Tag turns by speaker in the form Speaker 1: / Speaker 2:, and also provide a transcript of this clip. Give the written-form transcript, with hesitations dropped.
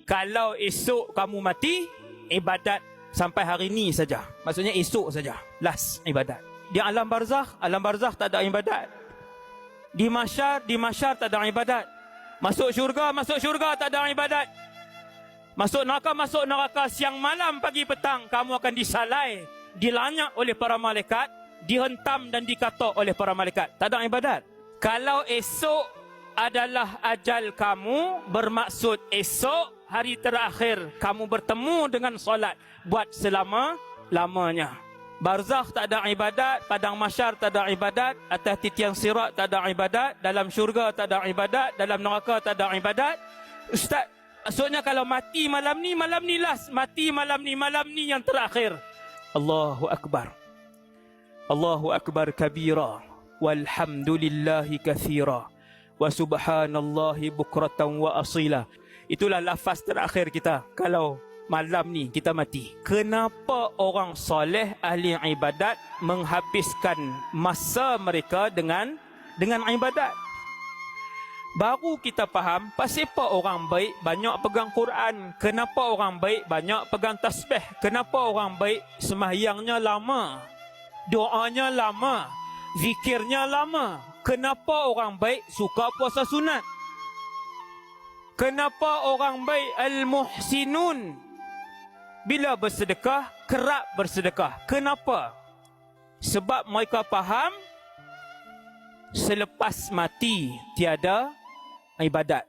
Speaker 1: Kalau esok kamu mati, ibadat sampai hari ni saja. Maksudnya esok saja. Last ibadat. Di alam barzakh tak ada ibadat. Di mahsyar tak ada ibadat. Masuk syurga tak ada ibadat. Masuk neraka siang malam pagi petang kamu akan disalai, dilanyak oleh para malaikat, dihentam dan dikatok oleh para malaikat. Tak ada ibadat. Kalau esok adalah ajal kamu, bermaksud esok hari terakhir kamu bertemu dengan solat buat selama-lamanya. Barzakh tak ada ibadat, padang mahsyar tak ada ibadat, atas titian sirat tak ada ibadat, dalam syurga tak ada ibadat, dalam neraka tak ada ibadat. Ustaz, maksudnya kalau mati malam ni last, mati malam ni yang terakhir. Allahu Akbar. Allahu Akbar kabira, walhamdulillahi kathira, wa subhanallahi bukratan wa asila. Itulah lafaz terakhir kita kalau malam ni kita mati. Kenapa orang soleh ahli ibadat menghabiskan masa mereka dengan ibadat? Baru kita faham pasal apa orang baik banyak pegang Quran, kenapa orang baik banyak pegang tasbih, kenapa orang baik sembahyangnya lama, doanya lama, zikirnya lama. Kenapa orang baik suka puasa sunat? Kenapa orang baik al-muhsinun bila bersedekah kerap bersedekah? Kenapa? Sebab mereka faham selepas mati tiada ibadat.